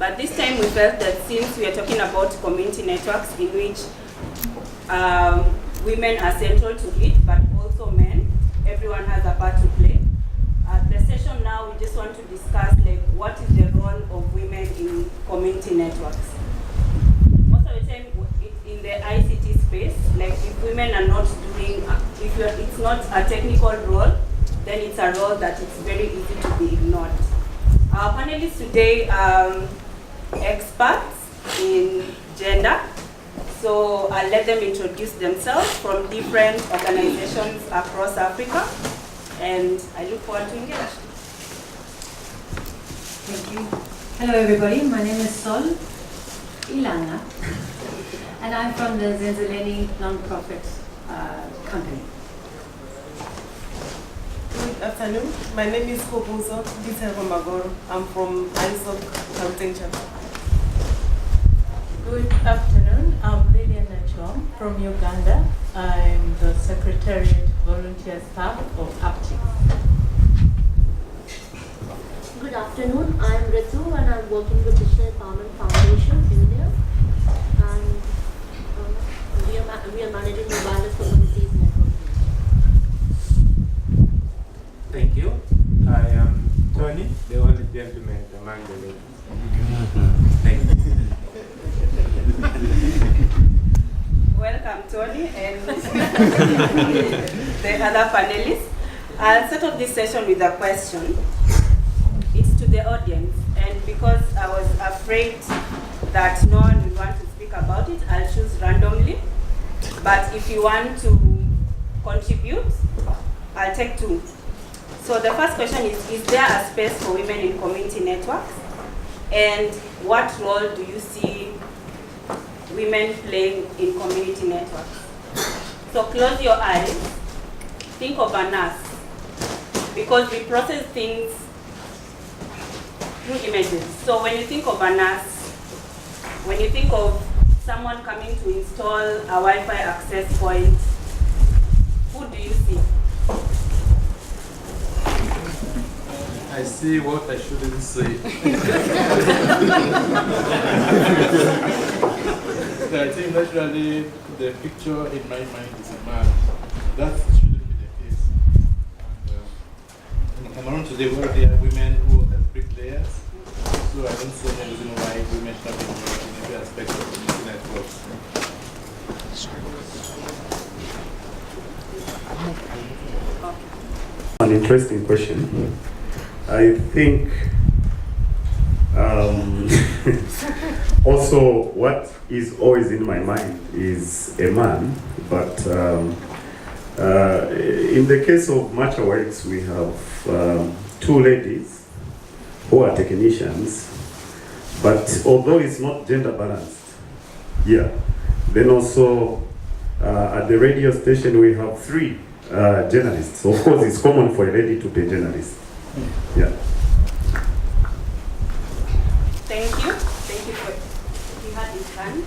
But this time we felt that since we are talking about community networks in which women are central to it, but also men, everyone has a part to play. The session now, we just want to discuss what is the role of women in community networks. Most of the time in the ICT space, if women are not doing, it's not a technical role, then it's a role that it's very easy to be ignored. Our panelists today are experts in gender, so I'll let them introduce themselves from different organizations across Africa, and I look forward to engage. Thank you. Hello everybody, my name is Sol Ilana, and I'm from the Zenzeleni non-profit company. Good afternoon. My name is Kobuzo Magoro. I'm from ISOC Campaign Chapter. Good afternoon. I'm Lilian Nachom from Uganda. I'm the Secretariat Volunteer Staff of APTIC. Good afternoon. I'm Ritu and I'm working with Digital Empowerment Foundation, India. And we are managing the wireless communities network. Thank you. I am Tony, the only gentleman among the ladies. Thank you. Welcome, Tony, and the other panelists. I'll start off this session with a question. It's to the audience, and because I was afraid that no one would want to speak about it, I'll choose randomly. But if you want to contribute, I'll take two. So the first question is there a space for women in community networks? And what role do you see women playing in community networks? So close your eyes, think of a nurse, because we process things through images. So when you think of a nurse, when you think of someone coming to install a Wi-Fi access point, who do you see? I see what I shouldn't see. I think naturally the picture in my mind is a man. That shouldn't be the case. And in Cameroon today, where there are women who are bricklayers, so I don't see any reason why women should be involved in every aspect of community networks. An interesting question. I think also what is always in my mind is a man, but in the case of Matcha Works, we have two ladies who are technicians, but although it's not gender balanced, yeah. Then also at the radio station we have three journalists. Of course, it's common for a lady to be a journalist. Yeah. Thank you. Thank you for you had this hand.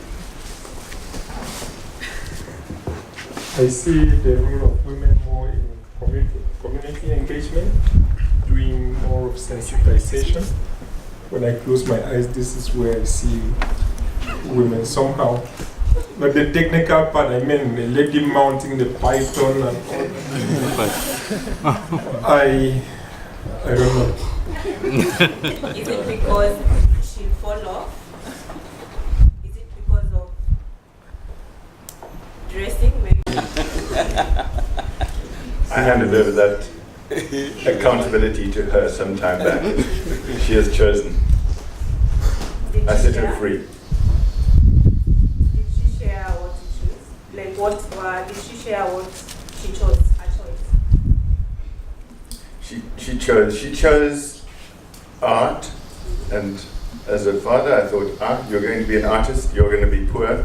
I see the role of women more in community engagement, doing more of sensitization. When I close my eyes, this is where I see women somehow. But the technical part, I mean, the lady mounting the python and all. I don't know. Is it because she'll fall off? Is it because of dressing? Maybe? I handed over that accountability to her some time back. She has chosen. I set her free. Did she share what she chose? Like what? Did she share what she chose? Her choice. She chose art, and as a father I thought, you're going to be an artist, you're going to be poor.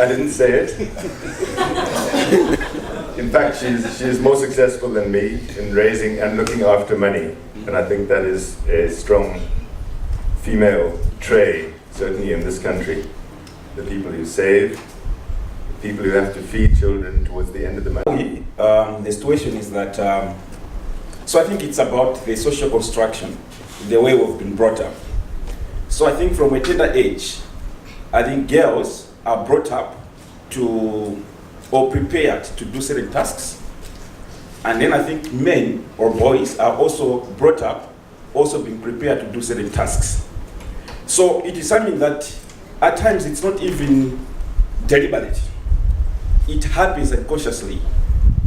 I didn't say it. In fact, she is more successful than me in raising and looking after money, and I think that is a strong female trait, certainly in this country. The people who save, the people who have to feed children towards the end of the month. The situation is that So I think it's about the social construction, the way we've been brought up. So I think from a tender age, I think girls are brought up to, or prepared to do certain tasks. And then I think men or boys are also brought up, also being prepared to do certain tasks. So it is something that at times it's not even deliberate. It happens unconsciously.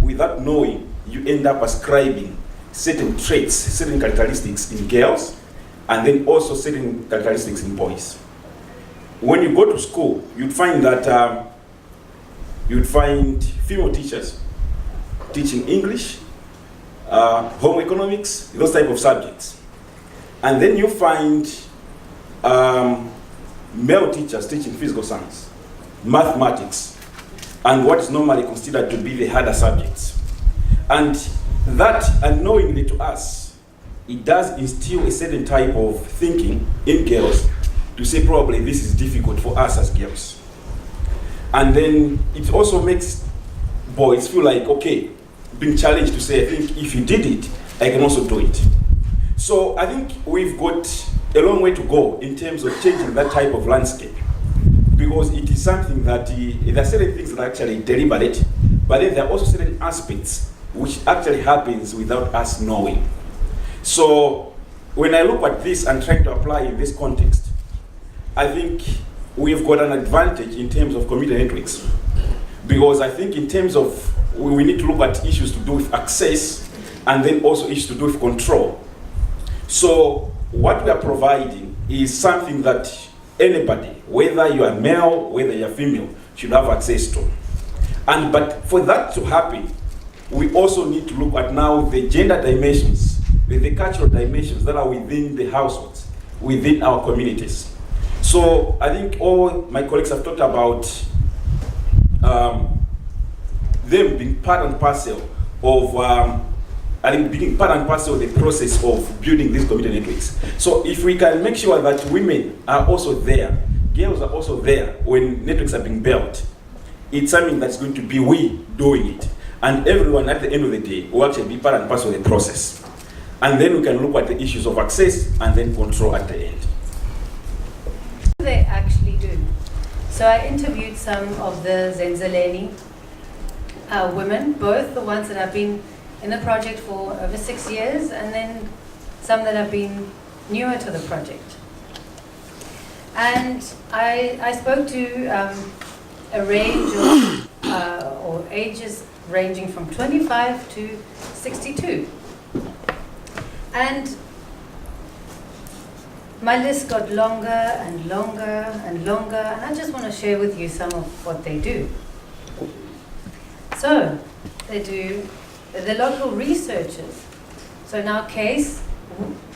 Without knowing, you end up ascribing certain traits, certain characteristics in girls, and then also certain characteristics in boys. When you go to school, you'd find that you'd find female teachers teaching English, home economics, those type of subjects. And then you find male teachers teaching physical science, mathematics, and what is normally considered to be the harder subjects. And that, unknowingly to us, it does instill a certain type of thinking in girls to say probably this is difficult for us as girls. And then it also makes boys feel like, okay, being challenged to say, I think if you did it, I can also do it. So I think we've got a long way to go in terms of changing that type of landscape, because it is something that there are certain things that are actually deliberate, but then there are also certain aspects which actually happens without us knowing. So when I look at this and trying to apply in this context, I think we've got an advantage in terms of community networks, because I think in terms of we need to look at issues to do with access and then also issues to do with control. So what we are providing is something that anybody, whether you are male, whether you are female, should have access to. But for that to happen, we also need to look at now the gender dimensions, the cultural dimensions that are within the households, within our communities. So I think all my colleagues have talked about them being part and parcel of being part and parcel of the process of building these community networks. So if we can make sure that women are also there, girls are also there when networks are being built, it's something that's going to be we doing it. And everyone at the end of the day will actually be part and parcel of the process. And then we can look at the issues of access and then control at the end. What do they actually do? So I interviewed some of the Zenzaleni women, both the ones that have been in the project for over 6 years, and then some that have been newer to the project. And I spoke to a range of or ages ranging from 25 to 62. And my list got longer and longer and longer, and I just want to share with you some of what they do. So, they're local researchers. So in our case,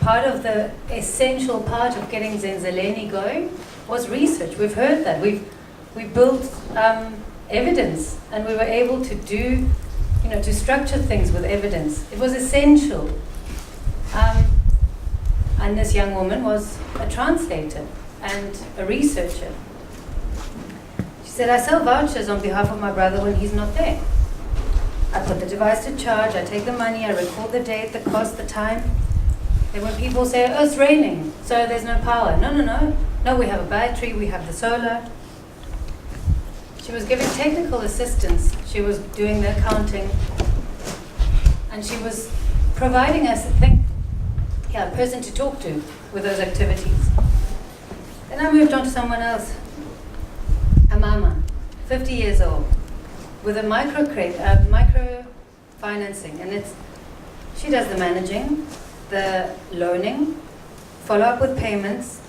part of the essential part of getting Zenzaleni going was research. We've heard that. We built evidence, and we were able to do, to structure things with evidence. It was essential. And this young woman was a translator and a researcher. She said, I sell vouchers on behalf of my brother when he's not there. I put the device to charge, I take the money, I record the date, the cost, the time. Then when people say, oh, it's raining, so there's no power. No, we have a battery, we have the solar. She was giving technical assistance, she was doing the accounting, and she was providing us a person to talk to with those activities. Then I moved on to someone else, a mama, 50 years old, with a micro financing, and she does the managing, the loaning, follow up with payments,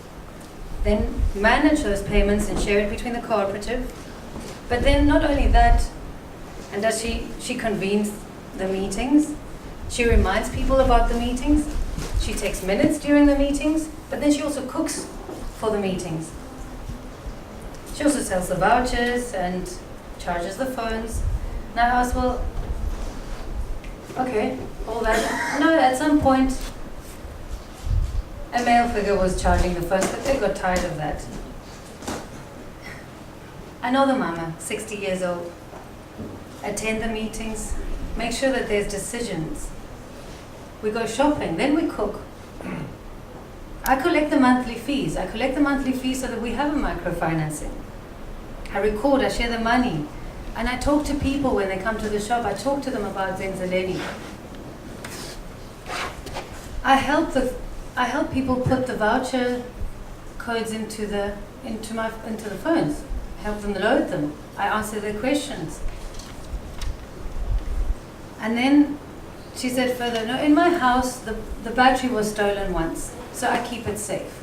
then manage those payments and share it between the cooperative. But then not only that, and does she convenes the meetings, she reminds people about the meetings, she takes minutes during the meetings, but then she also cooks for the meetings. She also sells the vouchers and charges the phones. And I asked, well, okay, all that. No, at some point, a male figure was charging the phones, but they got tired of that. Another mama, 60 years old, attend the meetings, make sure that there's decisions. we go shopping, then we cook. I collect the monthly fees. I collect the monthly fees so that we have a microfinancing. I record, I share the money. And I talk to people when they come to the shop. I talk to them about Zenzeleni. I help people put the voucher codes into the phones. I help them load them. I answer their questions. And then she said further, no, in my house the battery was stolen once, so I keep it safe.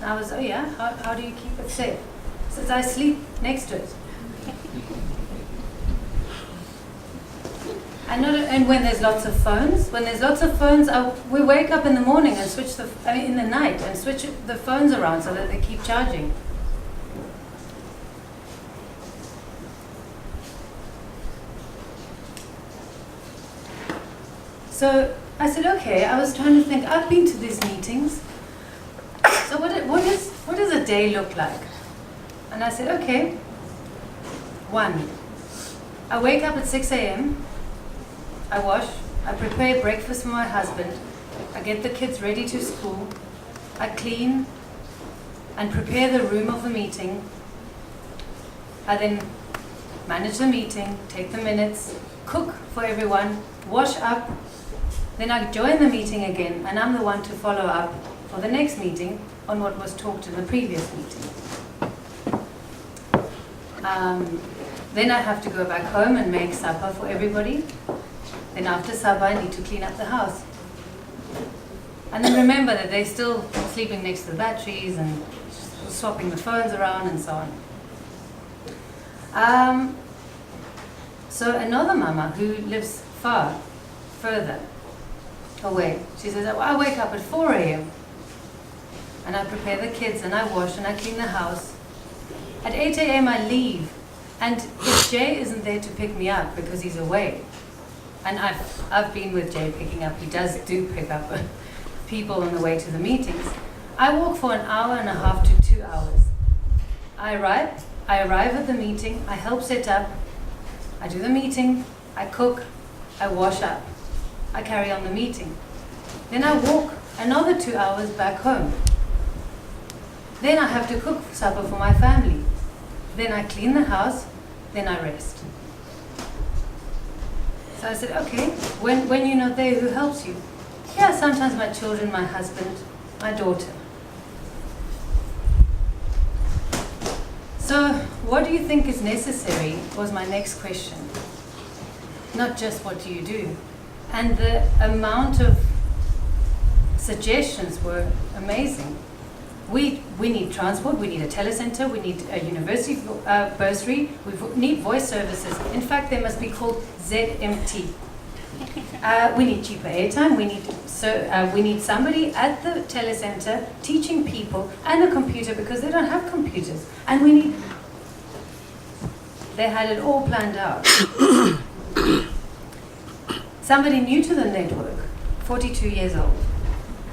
And I was, oh yeah, how do you keep it safe? Says I sleep next to it. And when there's lots of phones, we wake up in the morning and in the night and switch the phones around so that they keep charging. So I said, okay, I was trying to think, I've been to these meetings. So what does a day look like? And I said, okay, 1, I wake up at 6 a.m., I wash, I prepare breakfast for my husband, I get the kids ready to school, I clean and prepare the room of the meeting. I then manage the meeting, take the minutes, cook for everyone, wash up, then I join the meeting again, and I'm the one to follow up for the next meeting on what was talked in the previous meeting. Then I have to go back home and make supper for everybody. Then after supper, I need to clean up the house. And then remember that they're still sleeping next to the batteries and swapping the phones around and so on. So another mama who lives further away, she says, I wake up at 4 a.m. and I prepare the kids and I wash and I clean the house. At 8 a.m. I leave, and if Jay isn't there to pick me up because he's away, and I've been with Jay picking up, he do pick up people on the way to the meetings, I walk for an hour and a half to 2 hours. I arrive at the meeting, I help set up, I do the meeting, I cook, I wash up, I carry on the meeting. Then I walk another 2 hours back home. Then I have to cook supper for my family. Then I clean the house, then I rest. So I said, okay, when you're not there, who helps you? Yeah, sometimes my children, my husband, my daughter. So what do you think is necessary was my next question. Not just what do you do. And the amount of suggestions were amazing. We need transport, we need a telecenter, we need a university bursary, we need voice services. In fact, they must be called ZMT. We need cheaper airtime, we need somebody at the telecenter teaching people, and a computer because they don't have computers. And they had it all planned out. Somebody new to the network, 42 years old.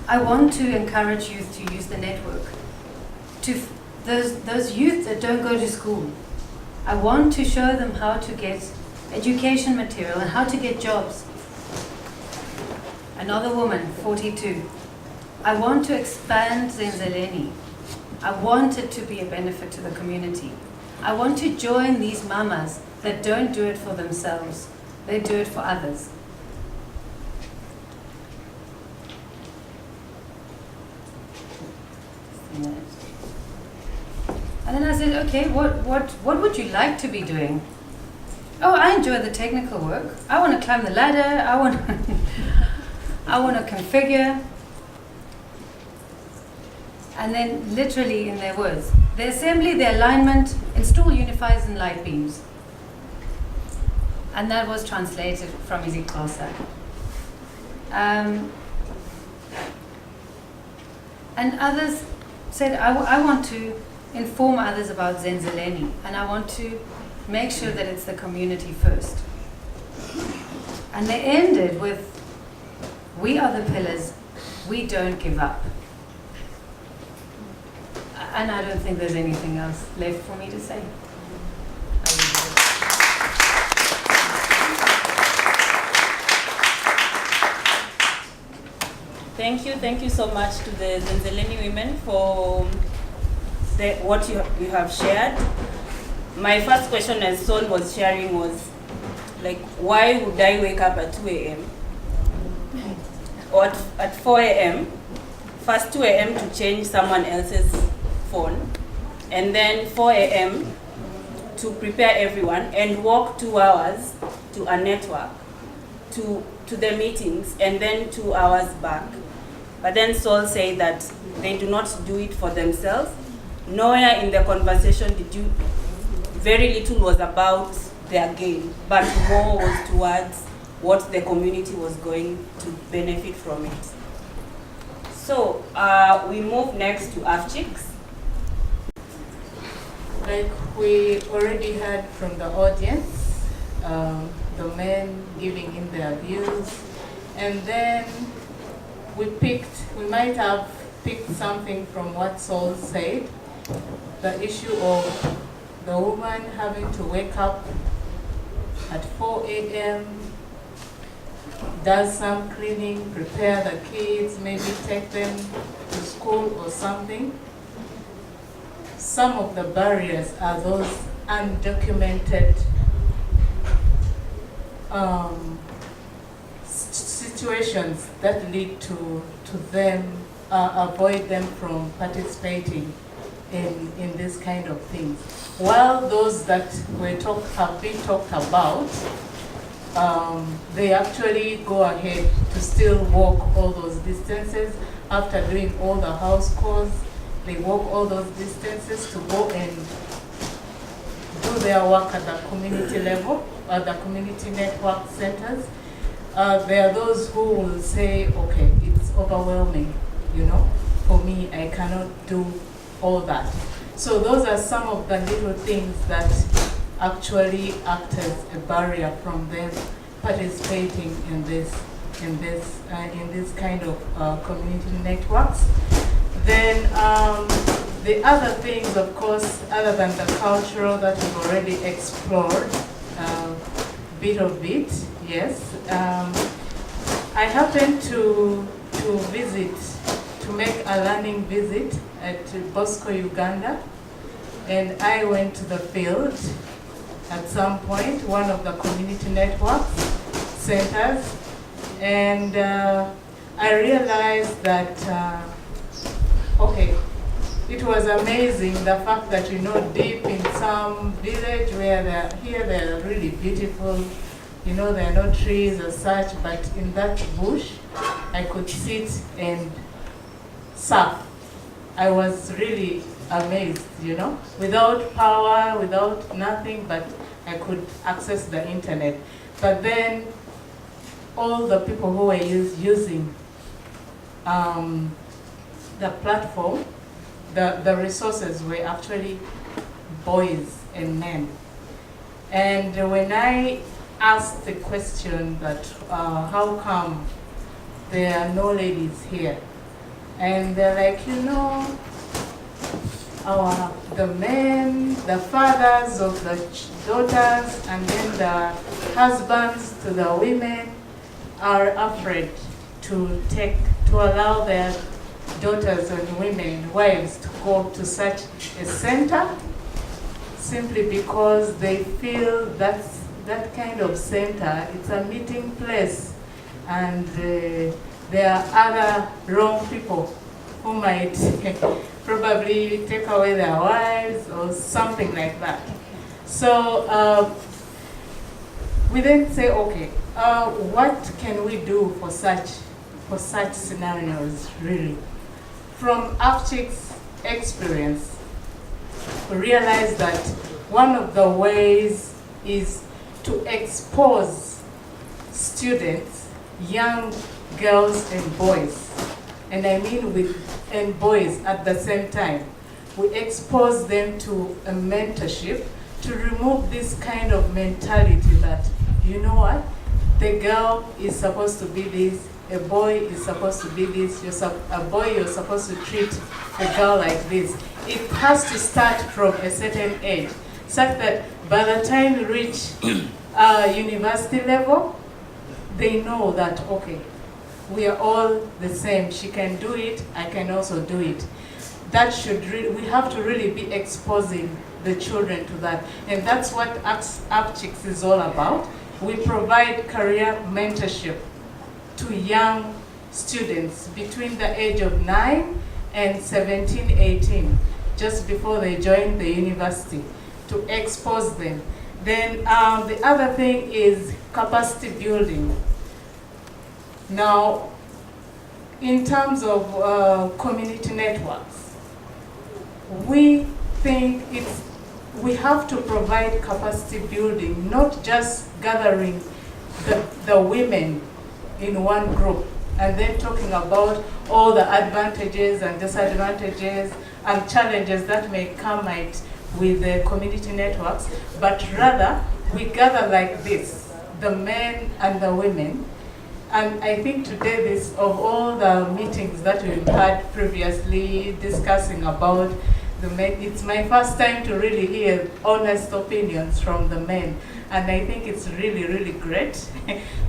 I want to encourage youth to use the network. Those youth that don't go to school, I want to show them how to get education material and how to get jobs. Another woman, 42. I want to expand Zenzeleni. I want it to be a benefit to the community. I want to join these mamas that don't do it for themselves. They do it for others. And then I said, okay, what would you like to be doing? Oh, I enjoy the technical work. I want to climb the ladder. I want to configure. And then literally in their words, the assembly, the alignment, install unifiers and light beams. And that was translated from isiXhosa. And others said, I want to inform others about Zenzeleni, and I want to make sure that it's the community first. And they ended with, we are the pillars, we don't give up. And I don't think there's anything else left for me to say. Thank you so much to the Zenzeleni women for what you have shared. My first question, as Sol was sharing, was like, why would I wake up at 2 a.m. or at 4 a.m. First 2 a.m. to change someone else's phone, and then 4 a.m. to prepare everyone and walk 2 hours to a network, to the meetings, and then 2 hours back. But then Sol said that they do not do it for themselves. Nowhere in the conversation very little was about their gain, but more was towards what the community was going to benefit from it. So we move next to AFCHICS. Like we already heard from the audience, the men giving in their views, and then we might have picked something from what Sol said, the issue of the woman having to wake up at 4 a.m., does some cleaning, prepare the kids, maybe take them to school or something. Some of the barriers are those undocumented situations that lead to them, avoid them from participating in this kind of things. While those that have been talked about, they actually go ahead to still walk all those distances after doing all the house chores. They walk all those distances to go and do their work at the community level, at the community network centers. There are those who will say, okay, it's overwhelming, for me, I cannot do all that. So those are some of the little things that actually act as a barrier from them participating in this kind of community networks. Then the other things, of course, other than the cultural that we've already explored, bit of it, yes. I happened to visit, to make a learning visit at Bosco, Uganda, and I went to the field at some point, one of the community network centers, and I realized that, okay, it was amazing the fact that, deep in some village where they're really beautiful, there are no trees as such, but in that bush, I could sit and surf. I was really amazed, without power, without nothing, but I could access the internet. But then all the people who were using the platform, the resources were actually boys and men. And when I asked the question that how come there are no ladies here? And they're like, the men, the fathers of the daughters, and then the husbands to the women are afraid to allow their daughters and women, wives, to go to such a center, simply because they feel that kind of center, it's a meeting place, and there are other wrong people who might probably take away their wives or something like that. So we then say, okay, what can we do for such scenarios, really? From AFCHIC's experience, we realized that one of the ways is to expose students, young girls and boys, and I mean and boys at the same time. We expose them to a mentorship to remove this kind of mentality that, you know what, the girl is supposed to be this, a boy is supposed to be this, a boy, you're supposed to treat a girl like this. It has to start from a certain age, such that by the time you reach university level, they know that, okay, we are all the same. She can do it, I can also do it. That should we have to really be exposing the children to that. And that's what UpChicks is all about. We provide career mentorship to young students between the age of 9 and 17, 18, just before they join the university, to expose them. Then the other thing is capacity building. Now, in terms of community networks, we think we have to provide capacity building, not just gathering the women in one group and then talking about all the advantages and disadvantages and challenges that may come with the community networks, but rather we gather like this, the men and the women. And I think today, of all the meetings that we've had previously discussing about the men, it's my first time to really hear honest opinions from the men. And I think it's really, really great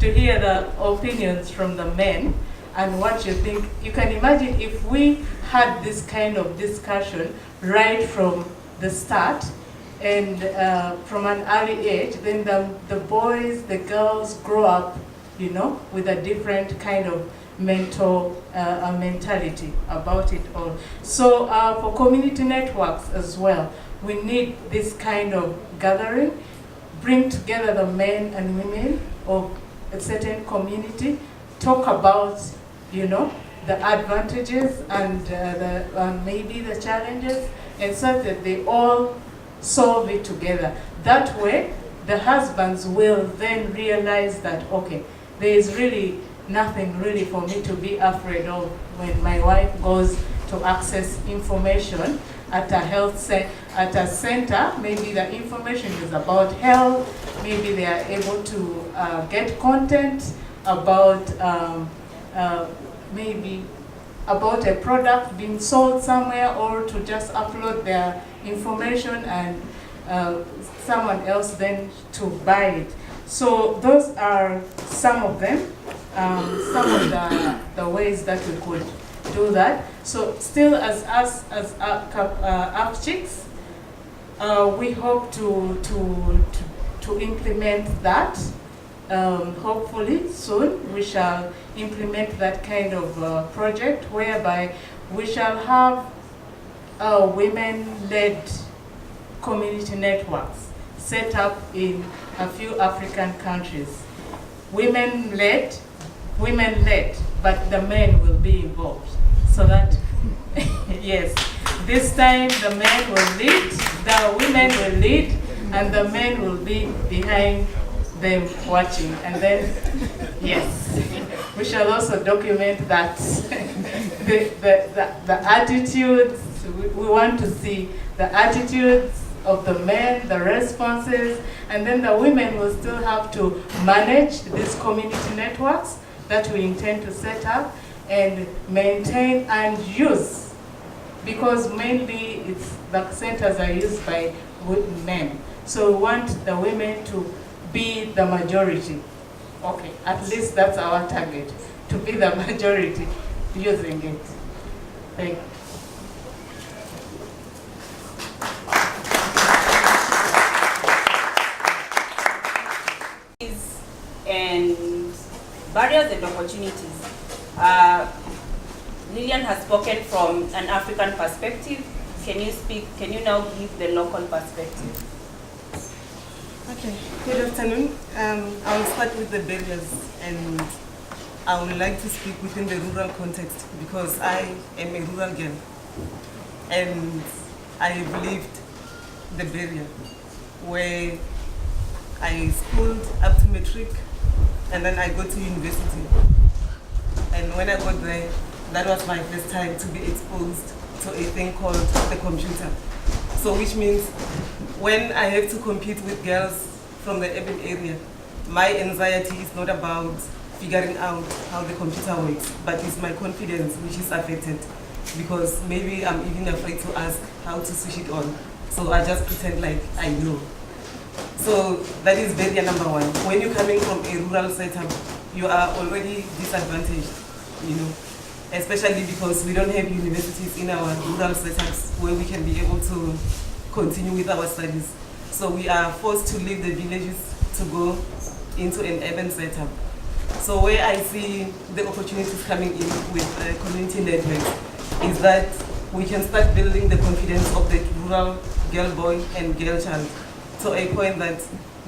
to hear the opinions from the men and what you think. You can imagine if we had this kind of discussion right from the start and from an early age, then the boys, the girls grow up, you know, with a different kind of mentality about it all. So for community networks as well, we need this kind of gathering, bring together the men and women of a certain community, talk about, you know, the advantages and maybe the challenges, and so that they all solve it together. That way, the husbands will then realize that, okay, there is really nothing really for me to be afraid of when my wife goes to access information at a center. Maybe the information is about health. Maybe they are able to get content about maybe about a product being sold somewhere, or to just upload their information and someone else then to buy it. So those are some of them, some of the ways that we could do that. So still as us as UpChicks, we hope to implement that. Hopefully soon we shall implement that kind of project whereby we shall have women-led community networks set up in a few African countries. Women-led, but the men will be involved. So that, yes, this time the men will lead, the women will lead, and the men will be behind them watching. And then, yes, we shall also document that the attitudes, we want to see the attitudes of the men, the responses, and then the women will still have to manage these community networks that we intend to set up and maintain and use, because mainly the centers are used by men. So we want the women to be the majority. Okay, at least that's our target, to be the majority using it. Thank you. And barriers and opportunities. Lillian has spoken from an African perspective. Can you now give the local perspective? Okay, good afternoon. I'll start with the barriers, and I would like to speak within the rural context because I am a rural girl and I lived the barrier where I schooled up to matric and then I got to university. And when I got there, that was my first time to be exposed to a thing called the computer. So which means when I have to compete with girls from the urban area, my anxiety is not about figuring out how the computer works, but it's my confidence which is affected, because maybe I'm even afraid to ask how to switch it on. So I just pretend like I know. So that is barrier number one. When you're coming from a rural setup, you are already disadvantaged. you know, especially because we don't have universities in our rural setups where we can be able to continue with our studies. So we are forced to leave the villages to go into an urban setup. So where I see the opportunities coming in with community networks is that we can start building the confidence of the rural girl boy and girl child to a point that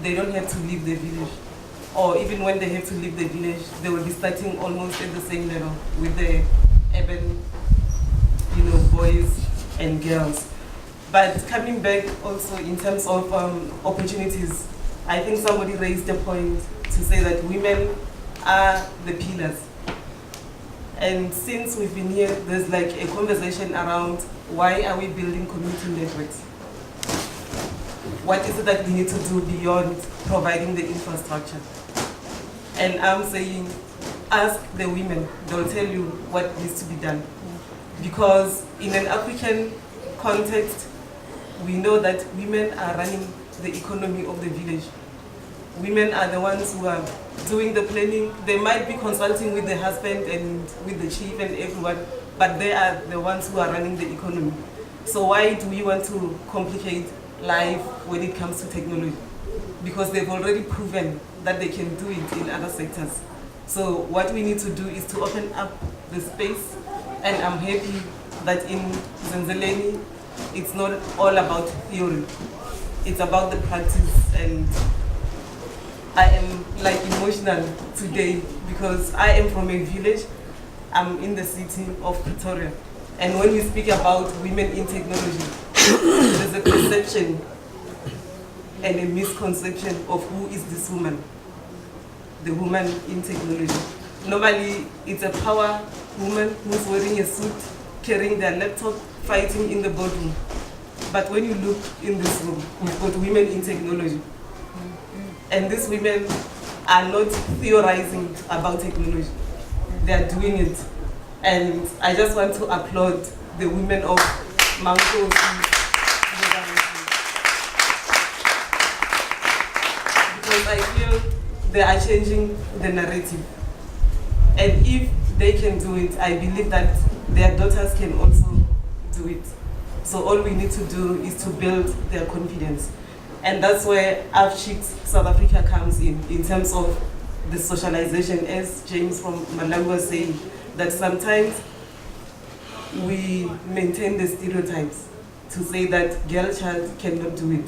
they don't have to leave the village. Or even when they have to leave the village, they will be starting almost at the same level with the urban, you know, boys and girls. But coming back also in terms of opportunities, I think somebody raised the point to say that women are the pillars. And since we've been here, there's like a conversation around why are we building community networks? What is it that we need to do beyond providing the infrastructure? And I'm saying, ask the women, they'll tell you what needs to be done. Because in an African context, we know that women are running the economy of the village. Women are the ones who are doing the planning. They might be consulting with the husband and with the chief and everyone, but they are the ones who are running the economy. So why do we want to complicate life when it comes to technology? Because they've already proven that they can do it in other sectors. So what we need to do is to open up the space, and I'm happy that in Zenzeleni, it's not all about theory. It's about the practice, and I am like emotional today because I am from a village. I'm in the city of Pretoria. And when we speak about women in technology, there's a perception and a misconception of who is this woman, the woman in technology. Normally, it's a power woman who's wearing a suit, carrying their laptop, fighting in the boardroom. But when you look in this room, we've got women in technology. And these women are not theorizing about technology. They are doing it. And I just want to applaud the women of Mankosi. Because I feel they are changing the narrative. And if they can do it, I believe that their daughters can also do it. So all we need to do is to build their confidence. And that's where AFCHICS South Africa comes in terms of the socialization, as James from Malawi was saying, that sometimes we maintain the stereotypes to say that girl child cannot do it.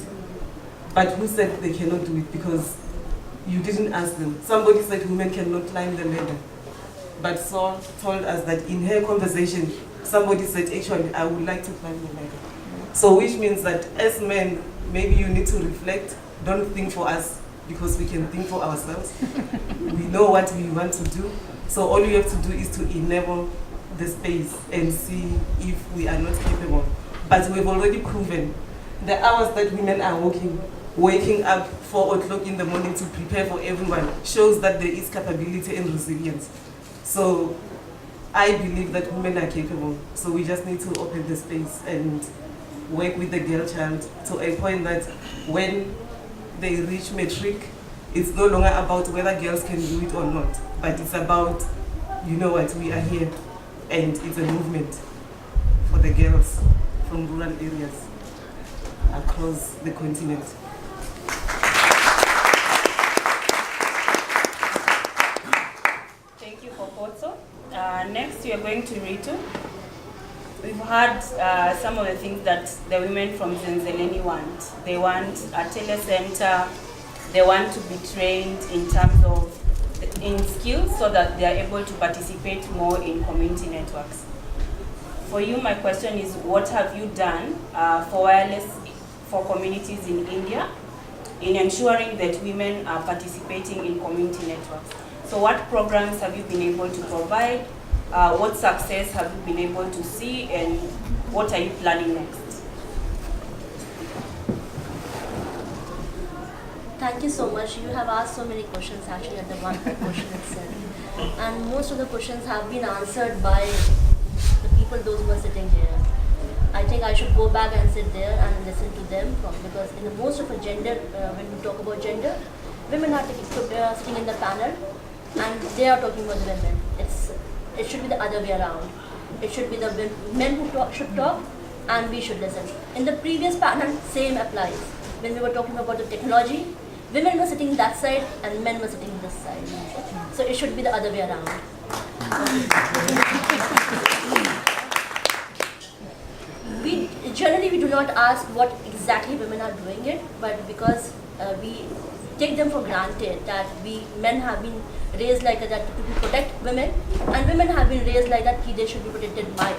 But who said they cannot do it? Because you didn't ask them. Somebody said women cannot climb the ladder. But Saul told us that in her conversation, somebody said, actually, I would like to climb the ladder. So which means that as men, maybe you need to reflect, don't think for us, because we can think for ourselves. We know what we want to do. So all you have to do is to enable the space and see if we are not capable. But we've already proven the hours that women are waking up 4 o'clock in the morning to prepare for everyone shows that there is capability and resilience. So I believe that women are capable. So we just need to open the space and work with the girl child to a point that when they reach matric, it's no longer about whether girls can do it or not, but it's about, you know what, we are here, and it's a movement for the girls from rural areas across the continent. Thank you for Potso. Next, we are going to Ritu. We've heard some of the things that the women from Zenzeleni want. They want a telecenter. They want to be trained in terms of in skills so that they are able to participate more in community networks. For you, my question is, what have you done for wireless for communities in India in ensuring that women are participating in community networks? So what programs have you been able to provide? What success have you been able to see, and what are you planning next? Thank you so much. You have asked so many questions actually at the one question itself. And most of the questions have been answered by the people, those who are sitting here. I think I should go back and sit there and listen to them because in the most of a gender, when we talk about gender, women are sitting in the panel and they are talking about the women. It's It should be the other way around. It should be the men who should talk and we should listen. In the previous panel, same applies. When we were talking about the technology, women were sitting that side and men were sitting this side. So it should be the other way around. We do not ask what exactly women are doing it, but because we take them for granted that men have been raised like that to protect women, and women have been raised like that they should be protected by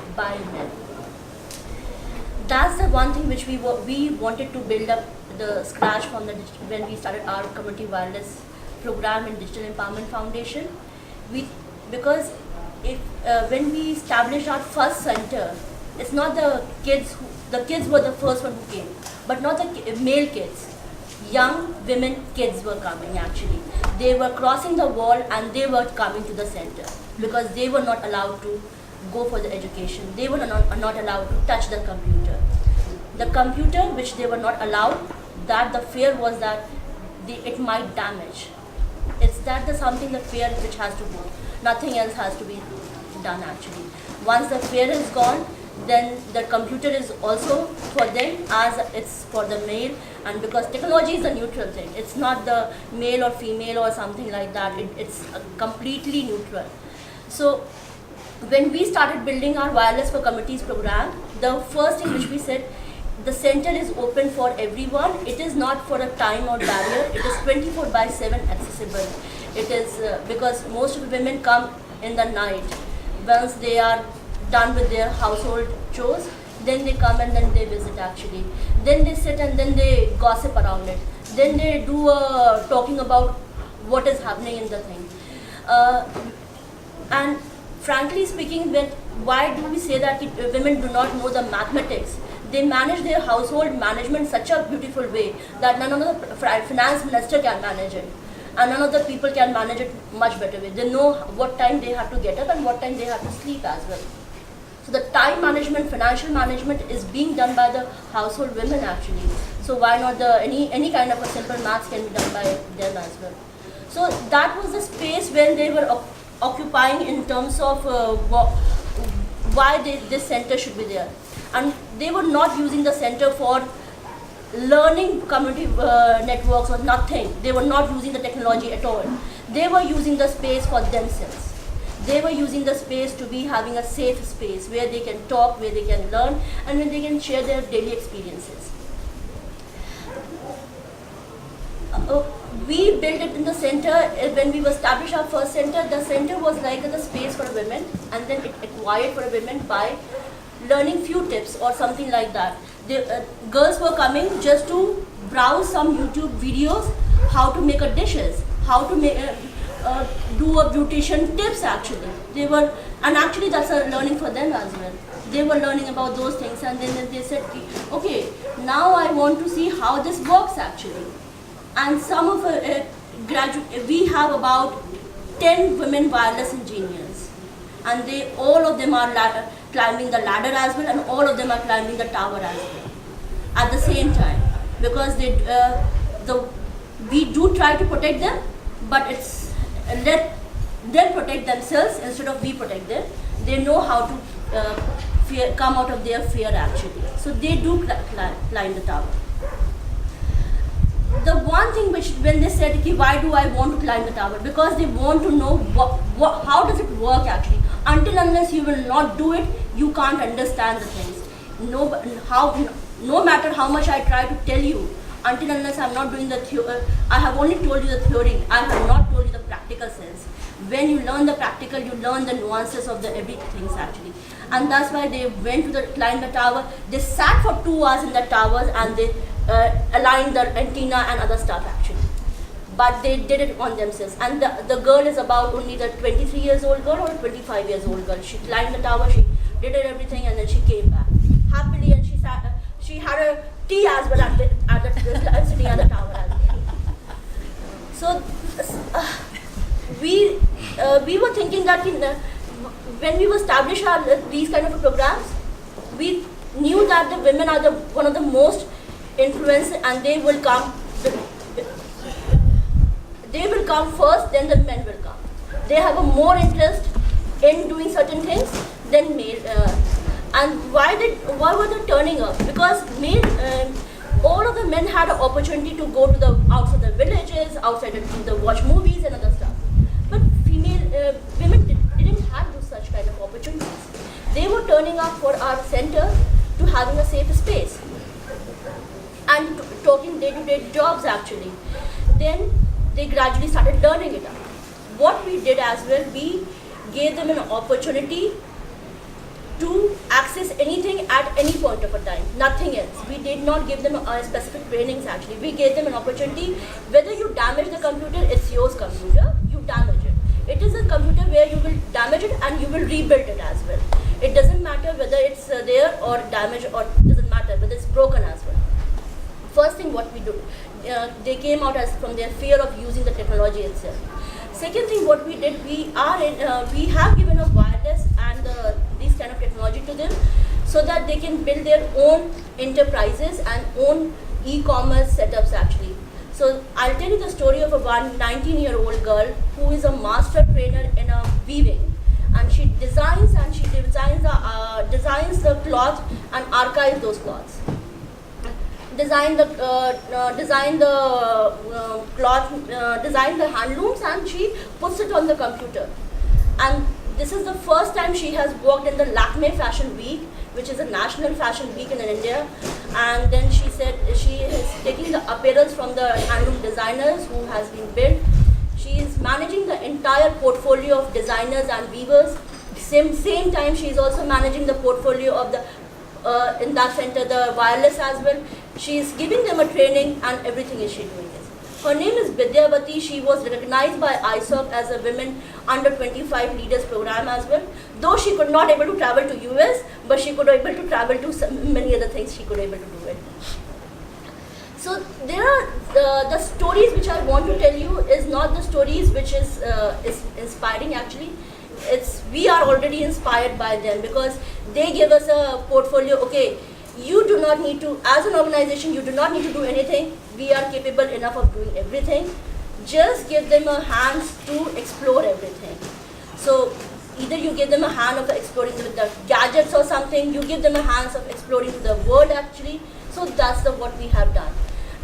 men. That's the one thing which we wanted to build up the scratch from when we started our community wireless program in Digital Empowerment Foundation. Because when we established our first center, it's not the kids were the first one who came, but not the male kids. Young women kids were coming actually. They were crossing the wall and they were coming to the center because they were not allowed to go for the education. They were not allowed to touch the computer. The computer which they were not allowed, that the fear was that it might damage. It's that the fear which has to go. Nothing else has to be done actually. Once the fear is gone, then the computer is also for them as it's for the male, and because technology is a neutral thing. It's not the male or female or something like that. It's completely neutral. So when we started building our Wireless for Communities program, the first thing which we said, the center is open for everyone. It is not for a time or barrier. It is 24/7 accessible. It is because most of the women come in the night. Once they are done with their household chores, then they come and then they visit actually. Then they sit and then they gossip around it. Then they do talking about what is happening in the thing. And frankly speaking, why do we say that women do not know the mathematics? They manage their household management such a beautiful way that none of the finance minister can manage it. And none of the people can manage it much better way. They know what time they have to get up and what time they have to sleep as well. So the time management, financial management is being done by the household women actually. So why not any kind of a simple maths can be done by them as well. So that was the space when they were occupying in terms of why this center should be there. And they were not using the center for learning community networks or nothing. They were not using the technology at all. They were using the space for themselves. They were using the space to be having a safe space where they can talk, where they can learn, and where they can share their daily experiences. We built it in the center. When we established our first center, the center was like the space for women, and then it acquired for women by learning few tips or something like that. The girls were coming just to browse some YouTube videos, how to make a dishes, how to make do a beautician tips actually. And actually that's a learning for them as well. They were learning about those things, and then they said, okay, now I want to see how this works actually. And some of we have about 10 women wireless engineers, and all of them are climbing the ladder as well, and all of them are climbing the tower as well at the same time, because we do try to protect them, but it's let them protect themselves instead of we protect them. They know how to come out of their fear actually. So they do climb the tower. The one thing which when they said, okay, why do I want to climb the tower? Because they want to know how does it work actually. Until unless you will not do it, you can't understand the things. No matter how much I try to tell you, until unless I'm not doing the theory, I have only told you the theory, I have not told you the practical sense. When you learn the practical, you learn the nuances of the everything actually. And that's why they went to climb the tower. They sat for 2 hours in the towers and they aligned the antenna and other stuff actually. But they did it on themselves. And the girl is about only the 23 years old girl or 25 years old girl. She climbed the tower, she did everything, and then she came back happily, and she had a tea as well sitting at the tower as well. So we were thinking that when we established these kind of programs, we knew that the women are one of the most influenced, and they will come first, then the men will come. They have a more interest in doing certain things than male. And why were they turning up? Because all of the men had an opportunity to go to the outside the villages, outside to watch movies and other stuff. But women didn't have such kind of opportunities. They were turning up for our center to having a safe space and talking day-to-day jobs actually. Then they gradually started learning it up. What we did as well, we gave them an opportunity to access anything at any point of a time, nothing else. We did not give them specific trainings actually. We gave them an opportunity, whether you damage the computer, it's your computer, you damage it. It is a computer where you will damage it and you will rebuild it as well. It doesn't matter whether it's there or damaged, or it doesn't matter whether it's broken as well. First thing what we do, they came out as from their fear of using the technology itself. Second thing what we did, we have given a wireless and these kind of technology to them so that they can build their own enterprises and own e-commerce setups actually. So I'll tell you the story of a 19-year-old girl who is a master trainer in weaving, and she designs the cloth and archives those cloths. Design the handlooms, and she puts it on the computer. And this is the first time she has worked in the Lakme Fashion Week, which is a national fashion week in India. And then she said she is taking the apparels from the handloom designers who has been built. She is managing the entire portfolio of designers and weavers. Same time she is also managing the portfolio of the in that center, the wireless as well. She is giving them a training and everything is she doing this. Her name is Vidyavati. She was recognized by ISOC as a Women Under 25 Leaders Program as well. Though she could not able to travel to US, but she could able to travel to many other things. She could able to do it. So there are the stories which I want to tell you is not the stories which is inspiring actually. We are already inspired by them because they give us a portfolio. Okay, you do not need to, as an organization, you do not need to do anything. We are capable enough of doing everything. Just give them a hands to explore everything. So either you give them a hand of exploring with the gadgets or something, you give them a hands of exploring the world actually. So that's what we have done.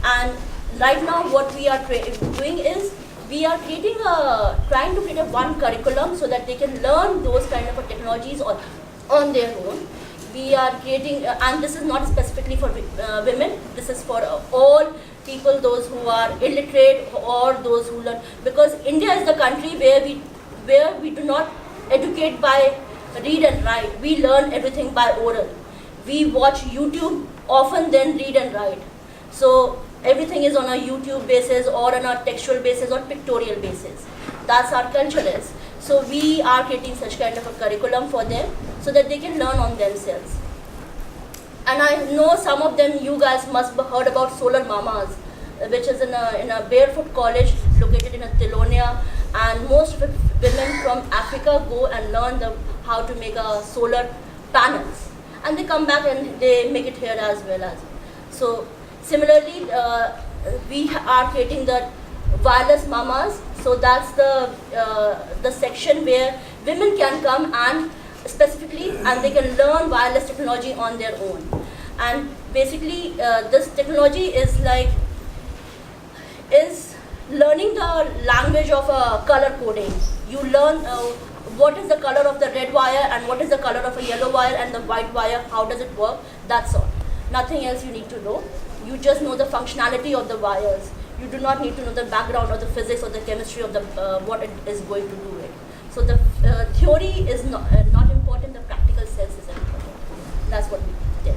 And right now what we are doing is we are trying to create one curriculum so that they can learn those kind of technologies on their own. We are creating, and this is not specifically for women, this is for all people, those who are illiterate or those who learn, because India is the country where we do not educate by read and write, we learn everything by oral. We watch YouTube often then read and write. So everything is on a YouTube basis or on a textual basis or pictorial basis. That's our culture is. So we are creating such kind of a curriculum for them so that they can learn on themselves. And I know some of them, you guys must have heard about Solar Mamas, which is in a barefoot college located in Tilonia, and most of the women from Africa go and learn how to make solar panels, and they come back and they make it here as well. So similarly, we are creating the wireless mamas. So that's the section where women can come and specifically, and they can learn wireless technology on their own. And basically, this technology is learning the language of color coding. You learn what is the color of the red wire and what is the color of a yellow wire and the white wire, how does it work, that's all. Nothing else you need to know. You just know the functionality of the wires. You do not need to know the background or the physics or the chemistry of what it is going to do it. So the theory is not important, the practical sense is important. That's what we did.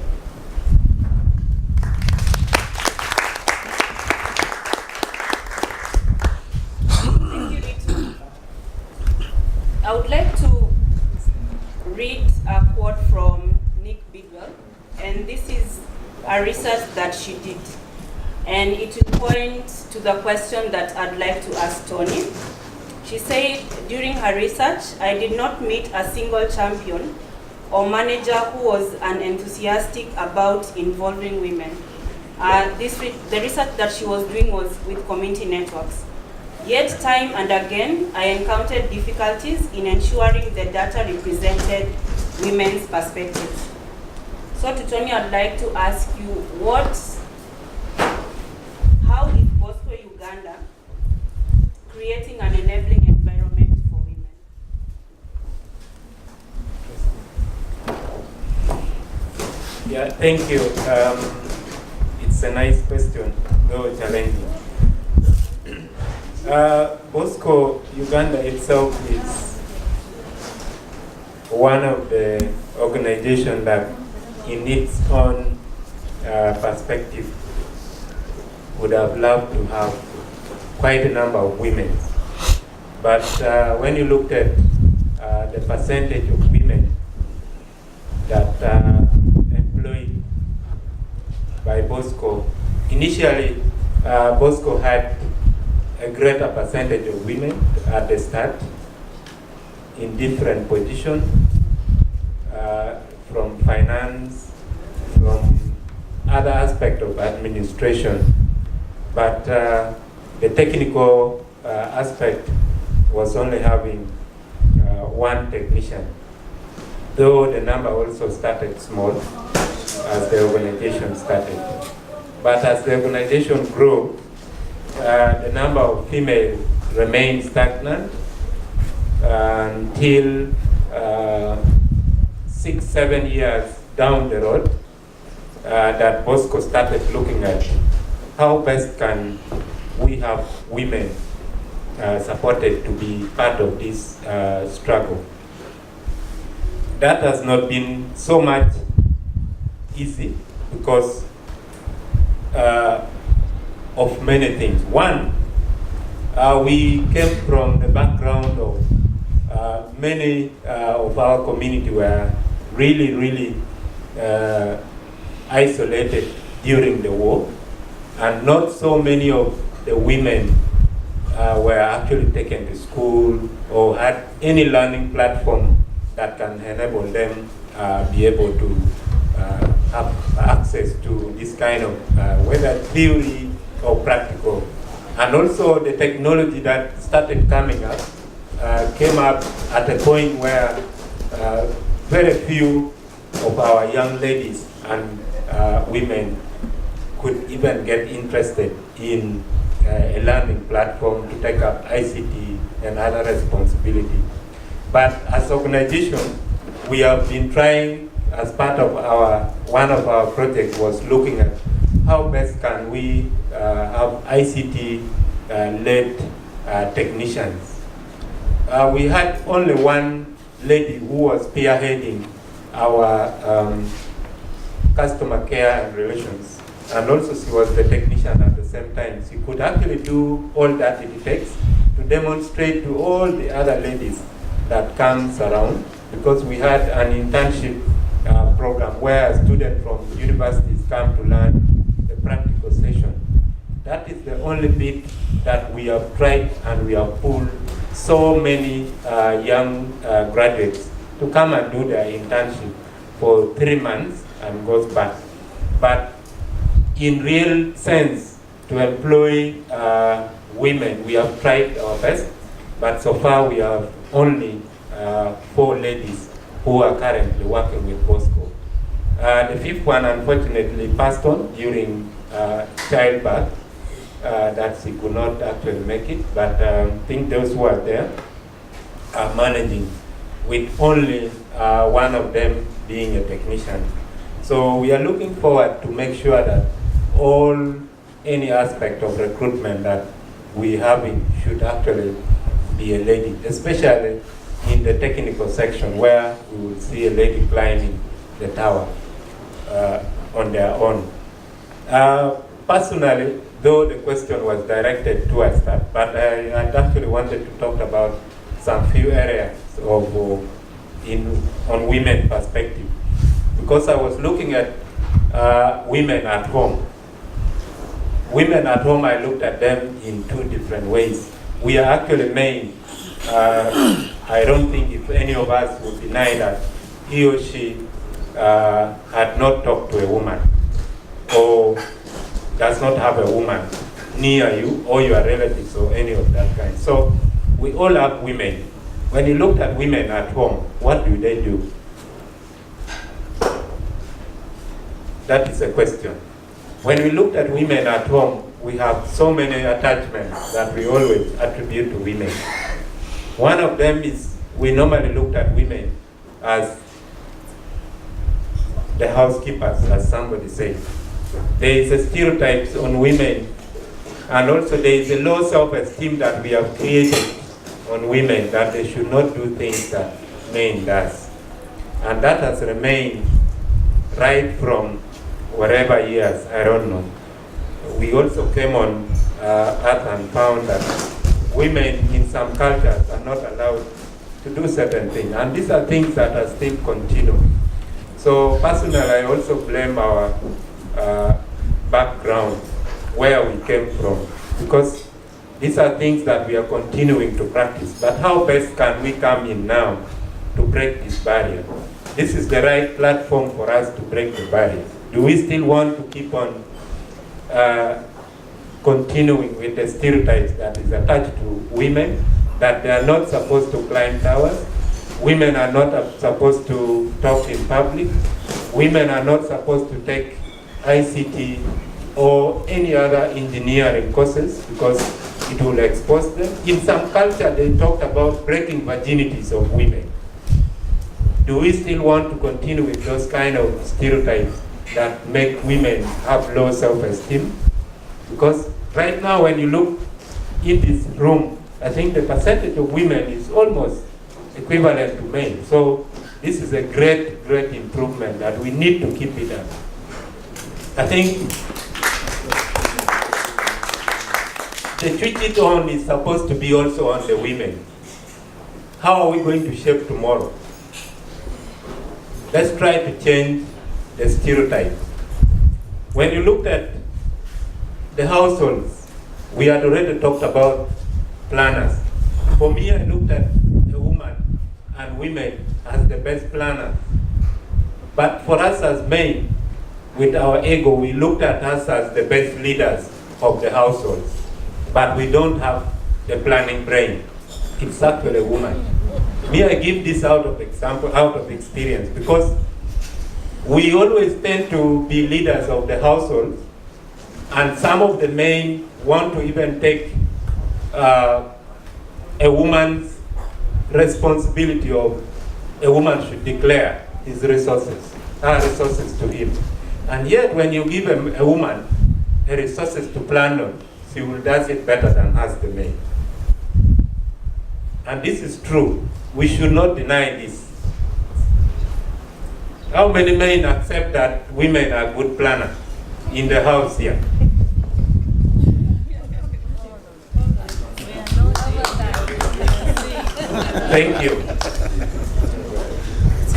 Thank you, Ritu. I would like to read a quote from Nick Bidwell, and this is a research that she did. And it will point to the question that I'd like to ask Tony. She said, during her research, I did not meet a single champion or manager who was enthusiastic about involving women. The research that she was doing was with community networks. Yet time and again, I encountered difficulties in ensuring the data represented women's perspectives. So to Tony, I'd like to ask you, how is Bosco Uganda creating an enabling environment for women? Yeah, thank you. It's a nice question, though challenging. Bosco Uganda itself is one of the organizations that, in its own perspective, would have loved to have quite a number of women. But when you looked at the percentage of women that are employed by Bosco, initially Bosco had a greater percentage of women at the start in different positions, from finance, from other aspects of administration. But the technical aspect was only having one technician, though the number also started small as the organization started. But as the organization grew, the number of females remained stagnant until 6-7 years down the road that Bosco started looking at how best can we have women supported to be part of this struggle. That has not been so much easy because of many things. One, we came from the background of many of our community were really isolated during the war, and not so many of the women were actually taken to school or had any learning platform that can enable them be able to have access to this kind of whether theory or practical. And also the technology that started coming up came up at a point where very few of our young ladies and women could even get interested in a learning platform to take up ICT and other responsibility. But as an organization, we have been trying, as part of one of our projects was looking at how best can we have ICT-led technicians. We had only one lady who was spearheading our customer care and relations, and also she was the technician at the same time. She could actually do all that it takes to demonstrate to all the other ladies that comes around, because we had an internship program where students from universities come to learn the practical session. That is the only bit that we have tried, and we have pulled so many young graduates to come and do their internship for 3 months and goes back. But in real sense, to employ women, we have tried our best, but so far we have only 4 ladies who are currently working with Bosco. The 5th one unfortunately passed on during childbirth, that she could not actually make it, but I think those who are there are managing with only one of them being a technician. So we are looking forward to make sure that any aspect of recruitment that we have should actually be a lady, especially in the technical section where we will see a lady climbing the tower on their own. Personally, though the question was directed towards that, but I actually wanted to talk about some few areas of on women perspective, because I was looking at women at home. Women at home, I looked at them in 2 different ways. We are actually made. I don't think if any of us would deny that he or she had not talked to a woman or does not have a woman near you or your relatives or any of that kind. So we all have women. When you look at women at home, what do they do? That is a question. When we looked at women at home, we have so many attachments that we always attribute to women. One of them is we normally looked at women as the housekeepers, as somebody said. There is a stereotypes on women, and also there is a low self-esteem that we have created on women, that they should not do things that men does. And that has remained right from whatever years, I don't know. We also came on earth and found that women in some cultures are not allowed to do certain things. And these are things that are still continuing. So personally, I also blame our background, where we came from, because these are things that we are continuing to practice. But how best can we come in now to break this barrier? This is the right platform for us to break the barrier. Do we still want to keep on continuing with the stereotypes that is attached to women, that they are not supposed to climb towers, women are not supposed to talk in public, women are not supposed to take ICT or any other engineering courses because it will expose them? In some culture, they talked about breaking virginities of women. Do we still want to continue with those kind of stereotypes that make women have low self-esteem? Because right now, when you look in this room, I think the percentage of women is almost equivalent to men. So this is a great, great improvement that we need to keep it up. I think the switch it on is supposed to be also on the women. How are we going to shape tomorrow? Let's try to change the stereotype. When you looked at the households, we had already talked about planners. For me, I looked at a woman and women as the best planners. But for us as men, with our ego, we looked at us as the best leaders of the households. But we don't have the planning brain. It's actually a woman. Me, I give this out of example, out of experience, because we always tend to be leaders of the household, and some of the men want to even take a woman's responsibility of a woman should declare his resources, her resources to him. And yet when you give a woman the resources to plan on, she will does it better than us the men. And this is true. We should not deny this. How many men accept that women are good planners in the house here? Thank you.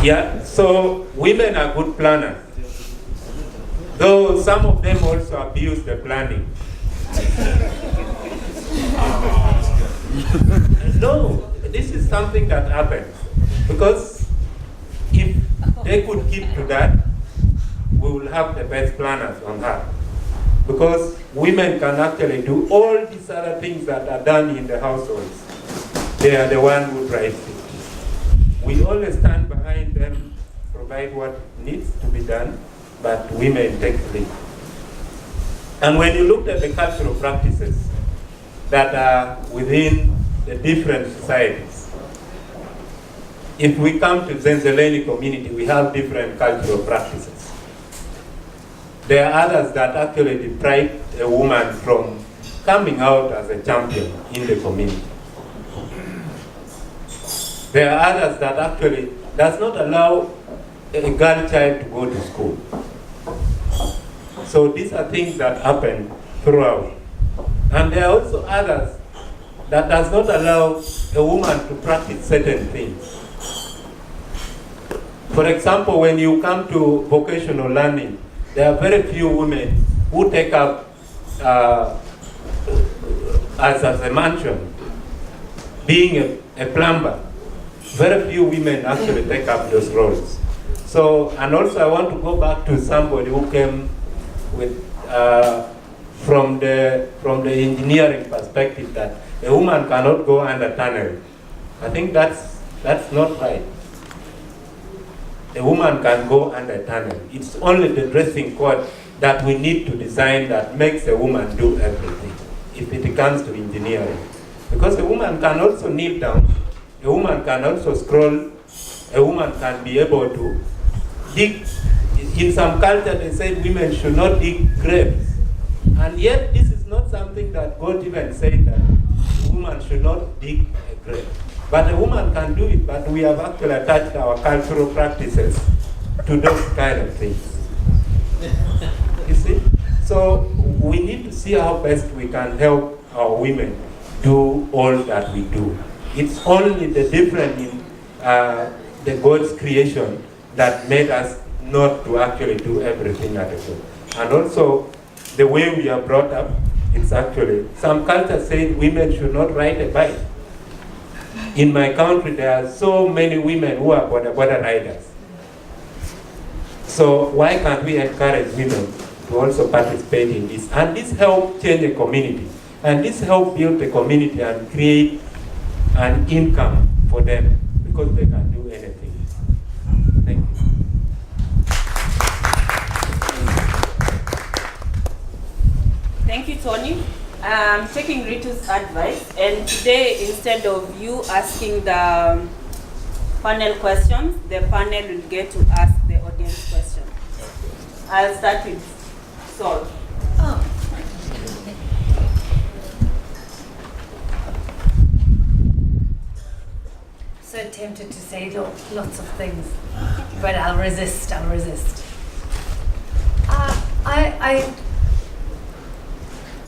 Yeah, so women are good planners. Though some of them also abuse the planning. No, this is something that happens. Because if they could keep to that, we will have the best planners on earth. Because women can actually do all these other things that are done in the households. They are the one who drives it. We always stand behind them, provide what needs to be done, but women take the lead. And when you look at the cultural practices that are within the different societies, if we come to Zenzeleni community, we have different cultural practices. There are others that actually deprive a woman from coming out as a champion in the community. There are others that actually does not allow a girl child to go to school. So these are things that happen throughout. And there are also others that does not allow a woman to practice certain things. For example, when you come to vocational learning, there are very few women who take up, as I mentioned, being a plumber. Very few women actually take up those roles. So, and also I want to go back to somebody who came with from the engineering perspective that a woman cannot go under tunnel. I think that's not right. A woman can go under tunnel. It's only the dressing code that we need to design that makes a woman do everything if it comes to engineering. Because a woman can also kneel down, a woman can also scroll, a woman can be able to dig. In some culture they said women should not dig graves. And yet this is not something that God even said that a woman should not dig a grave. But a woman can do it, but we have actually attached our cultural practices to those kind of things. You see? So we need to see how best we can help our women do all that we do. It's only the difference in the God's creation that made us not to actually do everything at a go. And also, the way we are brought up, it's actually, some cultures say women should not ride a bike. In my country, there are so many women who are border riders. So why can't we encourage women to also participate in this? And this helps change a community. And this helps build a community and create an income for them because they can do anything. Thank you. Thank you, Tony. I'm taking Ritu's advice, and today, instead of you asking the panel questions, the panel will get to ask the audience questions. I'll start with Saul. So tempted to say lots of things, but I'll resist. I